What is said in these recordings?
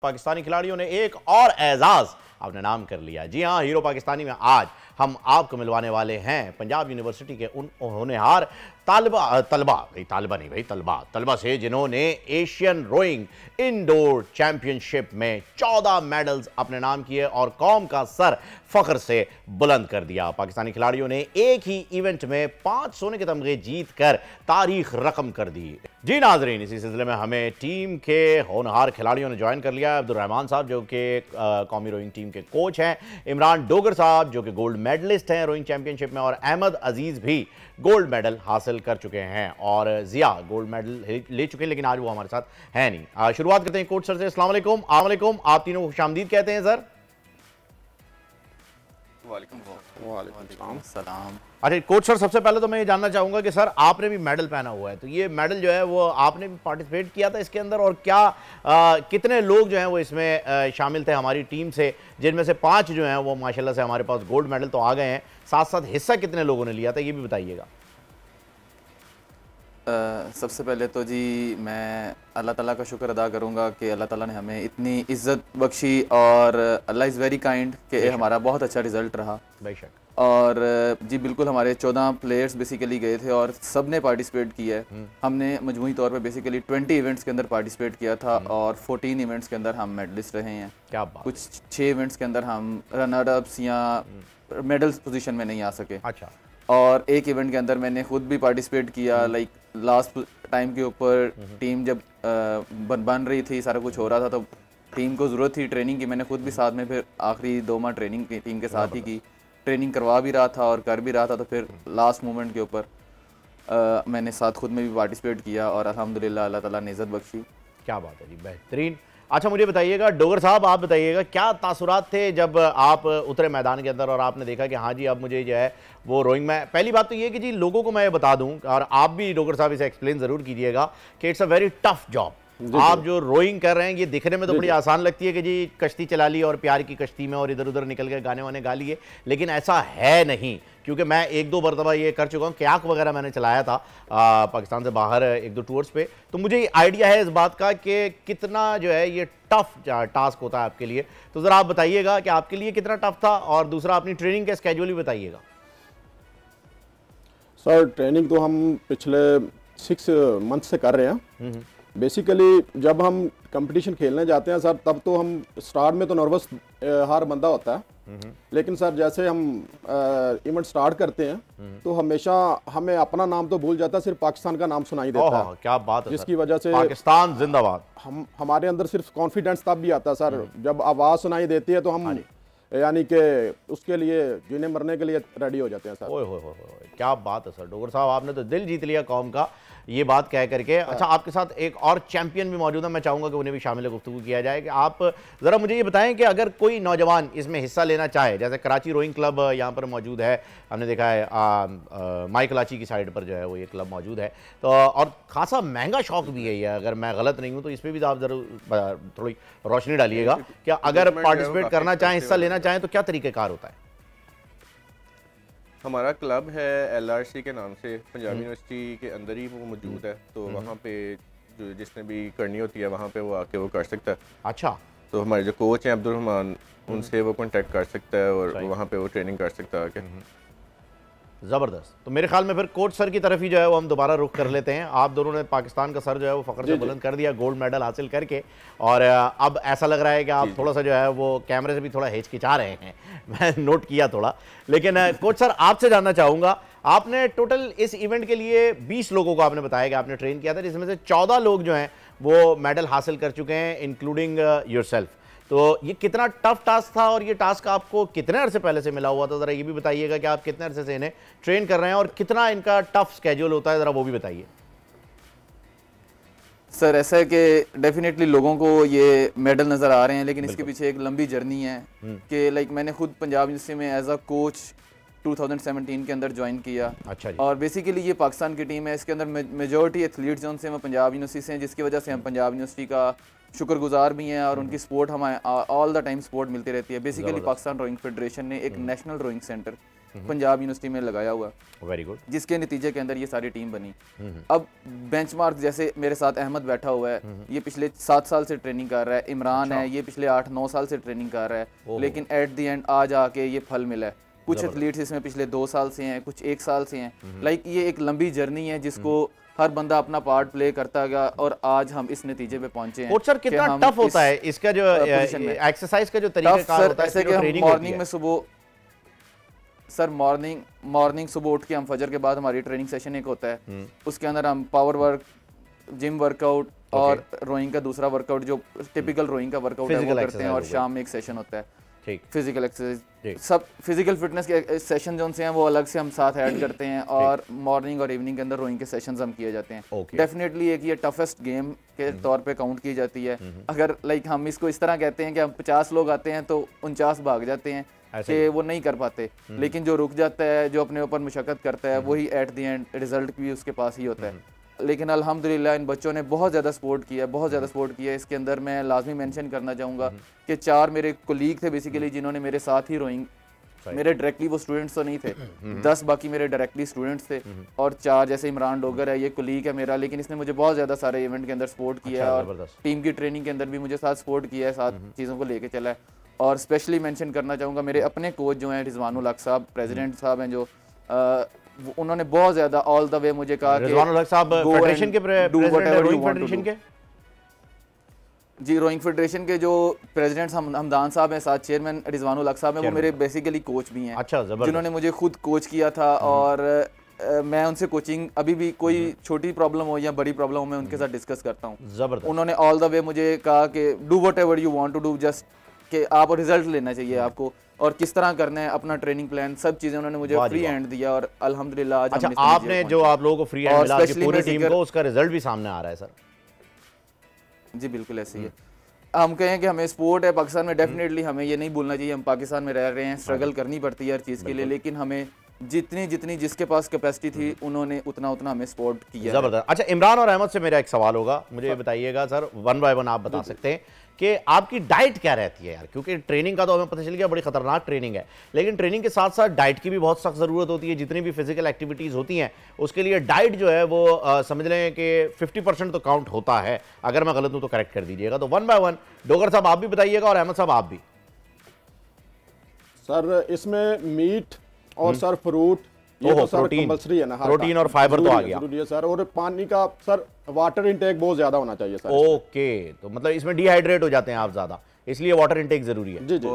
पाकिस्तानी खिलाड़ियों ने एक और एजाज अपने नाम कर लिया। जी हां, हीरो पाकिस्तानी में आज हम आपको मिलवाने वाले हैं पंजाब यूनिवर्सिटी के उन होनहार तलबा से जिन्होंने एशियन रोइंग इंडोर चैंपियनशिप में 14 मेडल्स अपने नाम किए और कौम का सर फख्र से बुलंद कर दिया। पाकिस्तानी खिलाड़ियों ने एक ही इवेंट में 5 सोने के तमगे जीत कर तारीख रकम कर दी। जी नाजरीन, इसी सिलसिले में हमें टीम के होनहार खिलाड़ियों ने ज्वाइन कर लिया। अब्दुल रहमान साहब जो कि कौमी रोइंग टीम के कोच हैं, इमरान डोगर साहब जो कि गोल्ड मेडलिस्ट हैं रोइंग चैंपियनशिप में, और अहमद अजीज भी गोल्ड मेडल हासिल कर चुके हैं, और जिया गोल्ड मेडल ले चुके हैं लेकिन आज वो हमारे साथ है नहीं। शुरुआत करते हैं कोच सर से। अस्सलाम वालेकुम। आप तीनों को खुशामदीद कहते हैं सर। वालेकुम सलाम। अच्छा कोच सर, सबसे पहले तो मैं ये जानना चाहूंगा कि सर आपने भी मेडल पहना हुआ है, तो ये मेडल जो है वो आपने भी पार्टिसिपेट किया था इसके अंदर, और क्या कितने लोग जो हैं वो इसमें शामिल थे हमारी टीम से, जिनमें से 5 जो हैं वो माशाल्लाह से हमारे पास गोल्ड मेडल तो आ गए हैं, साथ साथ हिस्सा कितने लोगों ने लिया था ये भी बताइएगा। सबसे पहले तो जी मैं अल्लाह ताला का शुक्र अदा करूँगा कि अल्लाह ताला ने हमें इतनी इज़्ज़त बख्शी, और अल्लाह इज़ वेरी काइंड कि हमारा बहुत अच्छा रिज़ल्ट रहा। बेशक। और जी बिल्कुल, हमारे 14 प्लेयर्स बेसिकली गए थे और सब ने पार्टिसिपेट किया है। हमने मजमूई तौर पे बेसिकली 20 इवेंट्स के अंदर पार्टिसिपेट किया था और 14 इवेंट्स के अंदर हम मेडलिस्ट रहे हैं। क्या बात। कुछ 6 इवेंट्स के अंदर हम रनर अप्स या मेडल्स पोजीशन में नहीं आ सके। अच्छा। और एक इवेंट के अंदर मैंने खुद भी पार्टिसिपेट किया, लाइक लास्ट टाइम के ऊपर टीम जब बन रही थी, सारा कुछ हो रहा था, तो टीम को ज़रूरत थी ट्रेनिंग की। मैंने खुद भी साथ में फिर आखिरी 2 माह ट्रेनिंग की टीम के साथ ही की, ट्रेनिंग करवा भी रहा था और कर भी रहा था। तो फिर लास्ट मोमेंट के ऊपर मैंने साथ खुद में भी पार्टिसिपेट किया और अल्हम्दुलिल्लाह अल्लाह ताला ने इज़्ज़त बख्शी। क्या बात है जी, बेहतरीन। अच्छा मुझे बताइएगा डोगर साहब, आप बताइएगा क्या तासुरात थे जब आप उतरे मैदान के अंदर और आपने देखा कि हाँ जी अब मुझे जो है वो रोइंग में। पहली बात तो ये कि जी लोगों को मैं ये बता दूं, और आप भी डोगर साहब इसे एक्सप्लेन ज़रूर कीजिएगा कि it's a very tough job. आप जो रोइंग कर रहे हैं ये दिखने में तो बड़ी आसान लगती है कि जी कश्ती चला ली और प्यार की कश्ती में और इधर उधर निकल के गाने वाने गा लिए, लेकिन ऐसा है नहीं। क्योंकि मैं 1-2 मरतबा ये कर चुका हूँ, कयाक वगैरह मैंने चलाया था पाकिस्तान से बाहर 1-2 टूर्स पे, तो मुझे आइडिया है इस बात का कि कितना जो है ये टफ टास्क होता है आपके लिए। तो ज़रा आप बताइएगा कि आपके लिए कितना टफ था, और दूसरा अपनी ट्रेनिंग का स्केड्यूल भी बताइएगा। सर ट्रेनिंग तो हम पिछले 6 मंथ से कर रहे हैं। बेसिकली जब हम कंपटीशन खेलने जाते हैं सर, तब तो हम स्टार्ट में तो नर्वस हर बंदा होता है, लेकिन सर जैसे हम इवेंट स्टार्ट करते हैं तो हमेशा हमें अपना नाम तो भूल जाता है, सिर्फ पाकिस्तान का नाम सुनाई देता है। क्या बात है, जिसकी वजह से पाकिस्तान जिंदाबाद। हमारे अंदर सिर्फ कॉन्फिडेंस तब भी आता है सर जब आवाज़ सुनाई देती है, तो हम यानी कि उसके लिए जीने मरने के लिए रेडी हो जाते हैं सर। ओए क्या बात है सर, डोगर साहब आपने तो दिल जीत लिया कौम का ये बात कह करके। अच्छा आपके साथ एक और चैंपियन भी मौजूद है, मैं चाहूंगा कि उन्हें भी शामिल गुफ्तगू किया जाए कि आप ज़रा मुझे ये बताएं कि अगर कोई नौजवान इसमें हिस्सा लेना चाहे, जैसे कराची रोइंग क्लब यहाँ पर मौजूद है, हमने देखा है माई कराची की साइड पर जो है वो ये क्लब मौजूद है, तो और खासा महंगा शौक भी है ये, अगर मैं गलत नहीं हूँ तो इस पर भी आप ज़रूर थोड़ी रोशनी डालिएगा कि अगर पार्टिसिपेट करना चाहें, हिस्सा लेना चाहें तो क्या तरीक़ेकार होता है। हमारा क्लब है LRC के नाम से, पंजाब यूनिवर्सिटी के अंदर ही वो मौजूद है, तो वहाँ पे जो जिसने भी करनी होती है वहाँ पे वो आके वो कर सकता है। अच्छा। तो हमारे जो कोच हैं अब्दुल रहमान, उनसे वो कांटेक्ट कर सकता है और वहाँ पे वो ट्रेनिंग कर सकता है आके। ज़बरदस्त। तो मेरे ख्याल में फिर कोच सर की तरफ ही जो है वो हम दोबारा रुख कर लेते हैं। आप दोनों ने पाकिस्तान का सर जो है वो फ़ख्र से बुलंद कर दिया गोल्ड मेडल हासिल करके, और अब ऐसा लग रहा है कि आप थोड़ा सा जो है वो कैमरे से भी थोड़ा हिचकिचा रहे हैं, मैं नोट किया थोड़ा। लेकिन कोच सर आपसे जानना चाहूँगा, आपने टोटल इस इवेंट के लिए 20 लोगों को आपने बताया कि आपने ट्रेन किया था, जिसमें से 14 लोग जो हैं वो मेडल हासिल कर चुके हैं इंक्लूडिंग योरसेल्फ। तो ये कितना टफ टास्क था और ये टास्क आपको कितने अरसे पहले से मिला हुआ था, ज़रा ये भी बताइएगा कि आप कितने अरसे से इन्हें ट्रेन कर रहे हैं और कितना इनका टफ स्केड्यूल होता है, ज़रा वो भी बताइए। सर ऐसा है कि डेफिनेटली लोगों को ये मेडल नज़र आ रहे हैं, लेकिन इसके पीछे एक लंबी जर्नी है कि लाइक मैंने खुद पंजाब यूनिवर्सिटी में एज अ कोच 2017 के अंदर ज्वाइन किया। अच्छा जी। और बेसिकली ये पाकिस्तान की टीम है, इसके अंदर मेजॉरिटी एथलीट्स जो उनसे वो पंजाब यूनिवर्सिटी से हैं, जिसकी वजह से हम पंजाब यूनिवर्सिटी का शुक्रगुजार भी हैं और उनकी सपोर्ट हमें ऑल द टाइम सपोर्ट मिलती रहती है। बेसिकली पाकिस्तान रोइंग फेडरेशन ने एक national rowing centre Punjab university में लगाया हुआ, वेरी गुड। जिसके नतीजे के अंदर ये सारी टीम बनी। अब बेंचमार्क जैसे मेरे साथ अहमद बैठा हुआ है, ये पिछले 7 साल से ट्रेनिंग कर रहा है, इमरान है ये पिछले 8-9 साल से ट्रेनिंग कर रहा है, लेकिन एट द एंड आज आके ये फल मिला है। कुछ एथलीट्स इसमें पिछले 2 साल से हैं, कुछ 1 साल से हैं। लाइक ये एक लंबी जर्नी है जिसको हर बंदा अपना पार्ट प्ले करता गया और आज हम इस नतीजे पे पहुंचे हैं। और सर कितना टफ होता है इसका जो एक्सरसाइज का जो तरीका होता है, ऐसे कि हम मॉर्निंग में सुबह सर मॉर्निंग सुबह उठ के हम फजर के बाद हमारी ट्रेनिंग सेशन एक होता है, उसके अंदर हम पावर वर्क, जिम वर्कआउट और रोइंग का दूसरा वर्कआउट जो टिपिकल रोइंग का वर्कआउट है वो करते हैं, और शाम में एक सेशन होता है फिजिकल एक्सरसाइज। सब फिजिकल फिटनेस के सेशन जो हैं वो अलग से हम साथ ऐड करते हैं, और मॉर्निंग और इवनिंग के अंदर रोइंग के सेशंस हम किए जाते हैं। डेफिनेटली एक ये टफेस्ट गेम के तौर पे काउंट की जाती है। अगर लाइक हम इसको इस तरह कहते हैं कि हम 50 लोग आते हैं तो 49 भाग जाते हैं कि वो नहीं कर पाते, लेकिन जो रुक जाता है, जो अपने ऊपर मुशक्कत करता है, वही एट द एंड रिजल्ट भी उसके पास ही होता है। लेकिन अल्हम्दुलिल्लाह इन बच्चों ने बहुत ज़्यादा सपोर्ट किया, बहुत ज़्यादा सपोर्ट किया। इसके अंदर मैं लाजमी मेंशन करना चाहूँगा कि 4 मेरे कोलीग थे बेसिकली जिन्होंने मेरे साथ ही रोइंग, मेरे डायरेक्टली वो स्टूडेंट्स तो नहीं थे, 10 बाकी मेरे डायरेक्टली स्टूडेंट्स थे, और 4 जैसे इमरान डोगर है ये कोलीग है मेरा, लेकिन इसने मुझे बहुत ज़्यादा सारे इवेंट के अंदर सपोर्ट किया है, और टीम की ट्रेनिंग के अंदर भी मुझे साथ सपोर्ट किया है, साथ चीज़ों को लेके चला है। और स्पेशली मेंशन करना चाहूँगा मेरे अपने कोच जो हैं रिजवानुल हक साहब, प्रेसिडेंट साहब हैं, जो उन्होंने बहुत ज्यादा ऑल द वे मुझे कहा कि रिजवानुल हक साहब फेडरेशन के प्रेसिडेंट है, रोइंग फेडरेशन के, जी रोइंग फेडरेशन के जो प्रेसिडेंट हमदान साहब हैं, साथ चेयरमैन रिजवानुल हक साहब हैं, वो मेरे बेसिकली कोच भी हैं। अच्छा, जिन्होंने मुझे खुद कोच किया था, और मैं उनसे कोचिंग अभी भी कोई छोटी प्रॉब्लम हो या बड़ी प्रॉब्लम हो मैं उनके साथ डिस्कस करता हूँ। जबरदस्त। उन्होंने ऑल द वे मुझे कहा कि do whatever you want to do, just कि आप रिजल्ट लेना चाहिए आपको, और किस तरह करना है अपना ट्रेनिंग प्लान, सब चीजें उन्होंने मुझे फ्री हैंड दिया, और अल्हम्दुलिल्लाह आज अच्छा आपने जो आप लोगों को फ्री हैंड मिला आपकी पूरी टीम को, उसका रिजल्ट भी सामने आ रहा है सर? जी बिल्कुल ऐसे ही है। हम कहें कि हमें स्पोर्ट है पाकिस्तान में, डेफिनेटली हमें ये नहीं भूलना चाहिए हम पाकिस्तान में रह रहे हैं, स्ट्रगल करनी पड़ती है हर चीज़ के लिए, लेकिन हमें जितनी जिसके पास कैपेसिटी थी उन्होंने उतना हमें सपोर्ट किया। जबरदस्त। अच्छा इमरान और अहमद से मेरा एक सवाल होगा, मुझे बताइएगा सर, 1 बाय 1 आप बता सकते हैं कि आपकी डाइट क्या रहती है यार, क्योंकि ट्रेनिंग का तो हमें पता चल गया बड़ी खतरनाक ट्रेनिंग है, लेकिन ट्रेनिंग के साथ साथ डाइट की भी बहुत सख्त ज़रूरत होती है। जितनी भी फिजिकल एक्टिविटीज़ होती हैं उसके लिए डाइट जो है वो समझ लें कि 50% तो काउंट होता है। अगर मैं गलत हूं तो करेक्ट कर दीजिएगा। तो 1 बाय 1 डोगर साहब आप भी बताइएगा और अहमद साहब आप भी। सर इसमें मीट और सर फ्रूट ये तो सर कंपल्सरी है ना, प्रोटीन और फाइबर तो आ गया, जरूरी है सर। और पानी का सर वाटर इंटेक बहुत ज्यादा होना चाहिए सर। ओके, तो मतलब इसमें डिहाइड्रेट हो जाते हैं आप ज्यादा, इसलिए वाटर इंटेक जरूरी है। जी जी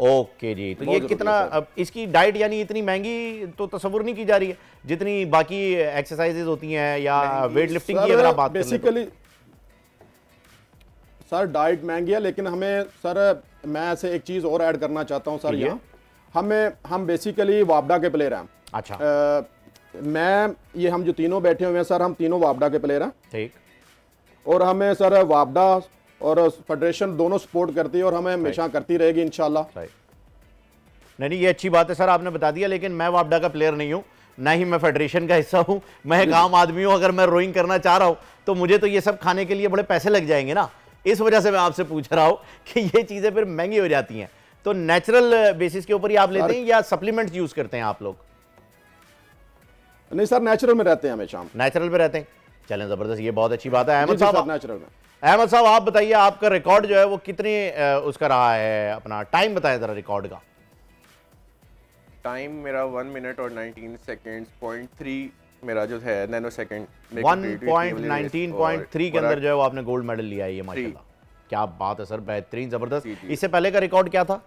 ओके जी। तो ये कितना, अब इसकी डाइट यानी इतनी महंगी तो तस्वुर नहीं की जा रही है जितनी बाकी एक्सरसाइजेज होती हैं या वेट लिफ्टिंग की अगर आप बात करें। बेसिकली सर डाइट महंगी है, लेकिन हमें सर मैं ऐसे एक चीज और ऐड करना चाहता हूँ सर, यहाँ हम बेसिकली वापडा के प्लेयर हैं। अच्छा। हम जो तीनों बैठे हुए हैं सर, हम तीनों वापडा के प्लेयर हैं। ठीक। और हमें सर वापडा और फेडरेशन दोनों सपोर्ट करती है और हमें हमेशा करती रहेगी इंशाल्लाह। नहीं ये अच्छी बात है सर, आपने बता दिया, लेकिन मैं वापडा का प्लेयर नहीं हूँ, ना ही मैं फेडरेशन का हिस्सा हूँ, मैं एक आम आदमी हूँ। अगर मैं रोइंग करना चाह रहा हूँ तो मुझे तो ये सब खाने के लिए बड़े पैसे लग जाएंगे ना, इस वजह से मैं आपसे पूछ रहा हूँ कि ये चीज़ें फिर महंगी हो जाती हैं। तो नेचुरल बेसिस के ऊपर ही आप लेते हैं या सप्लीमेंट्स यूज करते हैं आप लोग? नहीं सर, नेचुरल में रहते हैं हमेशा। नेचुरल में रहते हैं, चलें जबरदस्त, ये बहुत अच्छी बात है। अहमद साहब, नेचुरल में। अहमद साहब आप बताइए, आपका रिकॉर्ड जो है वो कितनी उसका रहा है, अपना टाइम बताएं जरा रिकॉर्ड का। टाइम मेरा 1 मिनट और 19 सेकेंड्स 0.3 मेरा जो है नैनो सेकेंड 1.19.3 के अंदर जो है वो आपने गोल्ड मेडल लिया है, ये माशाल्लाह क्या बात है सर, बेहतरीन जबरदस्त। इससे पहले का रिकॉर्ड क्या था?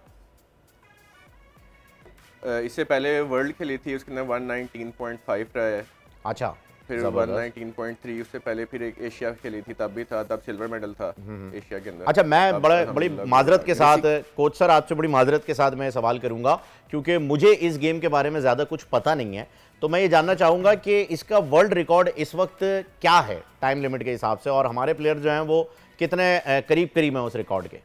इससे पहले वर्ल्ड खेली थी, उसके अंदर 119.5 रहा है। अच्छा, फिर 119.3 उससे पहले फिर एक एशिया खेली थी, तब भी था, तब सिल्वर मेडल था एशिया के अंदर। अच्छा, मैं बड़ी माजरत के साथ कोच सर आपसे बड़ी माजरत के साथ मैं सवाल करूंगा, क्योंकि मुझे इस गेम के बारे में ज़्यादा कुछ पता नहीं है, तो मैं ये जानना चाहूँगा कि इसका वर्ल्ड रिकॉर्ड इस वक्त क्या है टाइम लिमिट के हिसाब से, और हमारे प्लेयर जो हैं वो कितने करीब करीब हैं उस रिकॉर्ड के?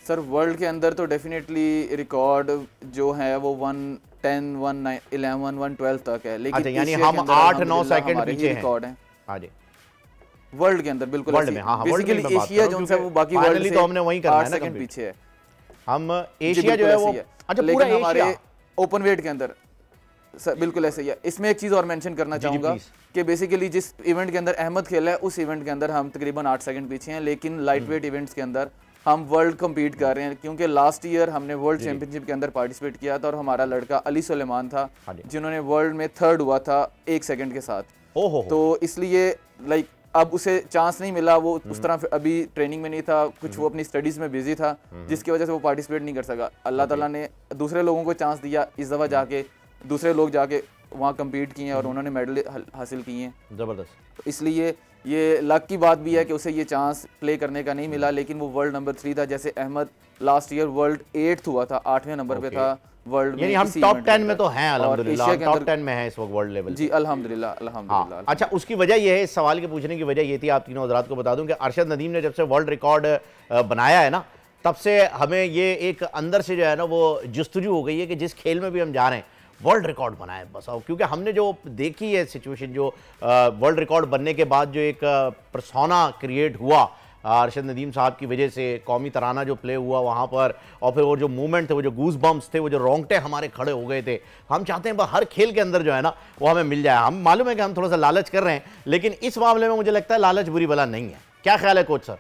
सर वर्ल्ड के अंदर तो डेफिनेटली रिकॉर्ड जो है वो 110, 111, 112 तक है, लेकिन यानी हम 8-9 सेकंड पीछे हैं रिकॉर्ड है। हाँ जी, वर्ल्ड के अंदर बिल्कुल वर्ल्ड में। हाँ, बेसिकली एशिया जो है वो बाकी वर्ल्ड से तो हमने वही करना है ना, 8 सेकंड पीछे है। हम जी, एशिया जो बिल्कुल है ऐसे वो ही है। अच्छा लेकिन पूरा हमारे एशिया ओपन वेट के अंदर सर बिल्कुल ऐसे ही है। इसमें एक चीज़ और मेंशन करना चाहूँगा प्लीज। कि बेसिकली जिस इवेंट के अंदर अहमद खेला है उस इवेंट के अंदर हम तकरीबन 8 सेकंड पीछे हैं, लेकिन लाइट वेट इवेंट्स के अंदर हम वर्ल्ड कम्पीट कर रहे हैं, क्योंकि लास्ट ईयर हमने वर्ल्ड चैंपियनशिप के अंदर पार्टिसिपेट किया था और हमारा लड़का अली सुलेमान था हाँ जी। जिन्होंने वर्ल्ड में 3rd हुआ था 1 सेकंड के साथ। ओहो तो इसलिए लाइक अब उसे चांस नहीं मिला, वो उस तरह अभी ट्रेनिंग में नहीं था, कुछ वो अपनी स्टडीज़ में बिजी था, जिसकी वजह से वो पार्टिसिपेट नहीं कर सका। अल्लाह ताला ने दूसरे लोगों को चांस दिया, इस दफ़ा जाके दूसरे लोग जाके वहाँ कम्पीट किए और उन्होंने मेडल हासिल किए हैं। जबरदस्त। तो इसलिए ये लक की बात भी है कि उसे ये चांस प्ले करने का नहीं मिला, लेकिन वो वर्ल्ड नंबर 3 था। जैसे Ahmad last year world 8th हुआ था, 8वें नंबर पे था वर्ल्ड में। यानी हम इसी टॉप event के 10 में अंदर। तो हैं और अल्हम्दुलिल्लाह, एशिया के टॉप अंदर 10 में हैं इस वक्त वर्ल्ड लेवल। जी अल्हम्दुलिल्लाह अल्हम्दुलिल्लाह। हाँ, अच्छा उसकी वजह यह है, इस सवाल के पूछने की वजह ये थी, आप तीनों हजरात को बता दूं कि अरशद नदीम ने जब से वर्ल्ड रिकॉर्ड बनाया है ना, तब से हमें ये एक अंदर से जो है ना वो जुस्तजू हो गई है कि जिस खेल में भी हम जा रहे हैं वर्ल्ड रिकॉर्ड बनाए बस। क्योंकि हमने जो देखी है सिचुएशन, जो वर्ल्ड रिकॉर्ड बनने के बाद जो एक पर्सोना क्रिएट हुआ अरशद नदीम साहब की वजह से, कौमी तराना जो प्ले हुआ वहाँ पर, और फिर वो जो मूवमेंट थे, वो जो गूज बम्प्स थे, वो जो रोंगटे हमारे खड़े हो गए थे। हम चाहते हैं हर खेल के अंदर जो है ना वो हमें मिल जाए। हम मालूम है कि हम थोड़ा सा लालच कर रहे हैं, लेकिन इस मामले में मुझे लगता है लालच बुरी भला नहीं है। क्या ख्याल है कोच सर?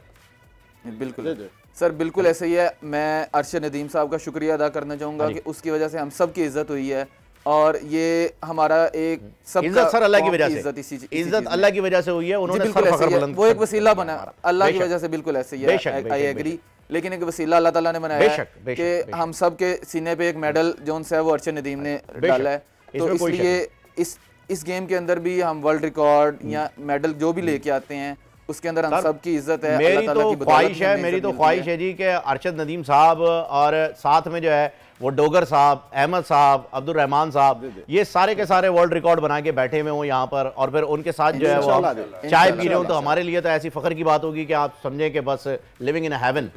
बिल्कुल सर, बिल्कुल ऐसे ही है। मैं अरशद नदीम साहब का शुक्रिया अदा करना चाहूँगा कि उसकी वजह से हम सब की इज्जत हुई है, और ये हमारा एक सब इज्जत सर अल्लाह की वजह से, इज्जत अल्लाह की वजह से हुई है। उन्होंने बिल्कुल सर ऐसे फखर ही है, बुलंद वो एक वसीला बना अल्लाह की बेशक। वजह से, बिल्कुल ऐसे ही बेशक, है। बेशक, आई एग्री, लेकिन एक वसीला अल्लाह ताला ने बनाया है बेशक, बेशक, कि बेशक। हम सब के सीने पे एक मेडल जोन से है वो अरशद नदीम ने डाला है। तो इसमें कोई इसलिए इस गेम के अंदर भी हम वर्ल्ड रिकॉर्ड या मेडल जो भी लेके आते हैं उसके अंदर हम सब की इज्जत है। मेरी तो ख्वाहिश है, मेरी तो ख्वाहिश है जी कि अरशद नदीम साहब और साथ में जो है वो डोगर साहब, अहमद साहब, अब्दुल रहमान साहब, ये सारे के सारे वर्ल्ड रिकॉर्ड बना के बैठे हुए हो यहाँ पर, और फिर उनके साथ जो है वो हम चाय पी रहे हो, तो हमारे लिए तो ऐसी फख्र की बात होगी कि आप समझें कि बस लिविंग इन हेवन,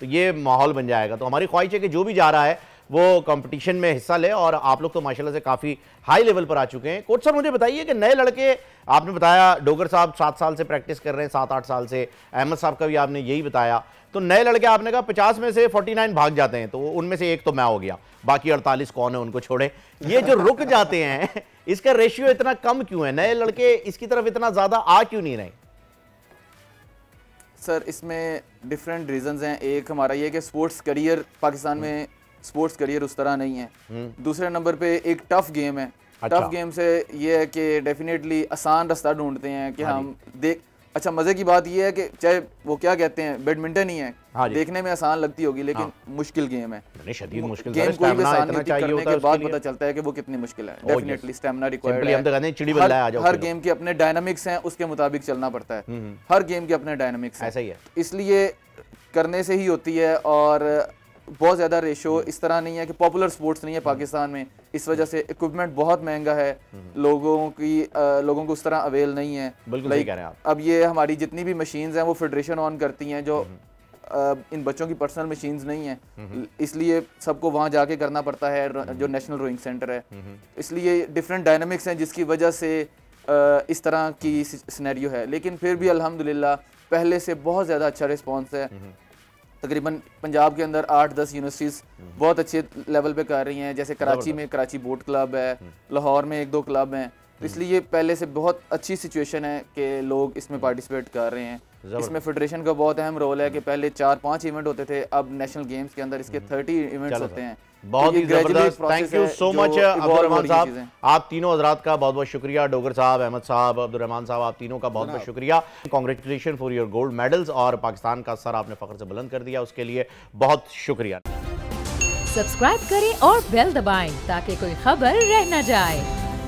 तो ये माहौल बन जाएगा। तो हमारी ख्वाहिश है कि जो भी जा रहा है वो कंपटीशन में हिस्सा ले, और आप लोग तो माशाल्लाह से काफ़ी हाई लेवल पर आ चुके हैं। कोच सर मुझे बताइए कि नए लड़के, आपने बताया डोगर साहब 7 साल से प्रैक्टिस कर रहे हैं, 7-8 साल से, अहमद साहब का भी आपने यही बताया, तो नए लड़के आपने कहा 50 में से 49 भाग जाते हैं, तो उनमें से एक तो मैं हो गया, बाकी 48 कौन है उनको छोड़े। ये जो रुक जाते हैं इसका रेशियो इतना कम क्यों है? नए लड़के इसकी तरफ इतना ज़्यादा आ क्यों नहीं रहे? सर इसमें डिफरेंट रीजंस हैं। एक हमारा ये कि स्पोर्ट्स करियर पाकिस्तान में स्पोर्ट्स करियर उस तरह नहीं है। दूसरे नंबर पे एक टफ गेम है। अच्छा। टफ गेम से ये है कि डेफिनेटली आसान रास्ता ढूंढते हैं कि हम अच्छा मज़े की बात ये है कि चाहे वो क्या कहते हैं बैडमिंटन ही है, देखने में आसान लगती होगी लेकिन मुश्किल गेम है। शदीद मुश्किल गेम कोई भी आसान नहीं, करने के बाद पता चलता है कि वो कितनी मुश्किल है। डेफिनेटली स्टैमिना रिक्वायर्ड है। हर गेम के अपने डायनामिक्स हैं, उसके मुताबिक चलना पड़ता है। हर गेम के अपने डायनामिक्स हैं, ऐसा ही है। इसलिए करने से ही होती है। और बहुत ज़्यादा रेशो इस तरह नहीं है कि पॉपुलर स्पोर्ट्स नहीं है पाकिस्तान में, इस वजह से इक्विपमेंट बहुत महंगा है, लोगों को उस तरह अवेल नहीं है। बिल्कुल सही कह रहे हैं आप। अब ये हमारी जितनी भी मशीन्स हैं वो फेडरेशन ऑन करती हैं, जो इन बच्चों की पर्सनल मशीन्स नहीं हैं, इसलिए सबको वहाँ जाके करना पड़ता है, जो नेशनल रोइंग सेंटर है। इसलिए डिफरेंट डायनामिक्स हैं जिसकी वजह से इस तरह की सिनेरियो है। लेकिन फिर भी अल्हम्दुलिल्लाह पहले से बहुत ज़्यादा अच्छा रिस्पॉन्स है। तकरीबन पंजाब के अंदर 8-10 यूनिवर्सिटीज़ बहुत अच्छे लेवल पे कर रही हैं। जैसे कराची में कराची बोट क्लब है, लाहौर में 1-2 क्लब हैं। तो इसलिए पहले से बहुत अच्छी सिचुएशन है कि लोग इसमें पार्टिसिपेट कर रहे हैं। इसमें फेडरेशन का बहुत अहम रोल है कि पहले 4-5 इवेंट होते थे, अब नेशनल गेम्स के अंदर इसके 30 इवेंट्स होते हैं। बहुत ही जबरदस्त, thank you so much Abdul Rahman साहब, आप तीनों हजरात का बहुत बहुत शुक्रिया। डोगर साहब, अहमद साहब, अब्दुल रहमान साहब, आप तीनों का बहुत बहुत शुक्रिया। Congratulation for your gold medals, और पाकिस्तान का सर आपने फख्र से बुलंद कर दिया, उसके लिए बहुत शुक्रिया। सब्सक्राइब करें और बेल दबाएं ताकि कोई खबर रह न जाए।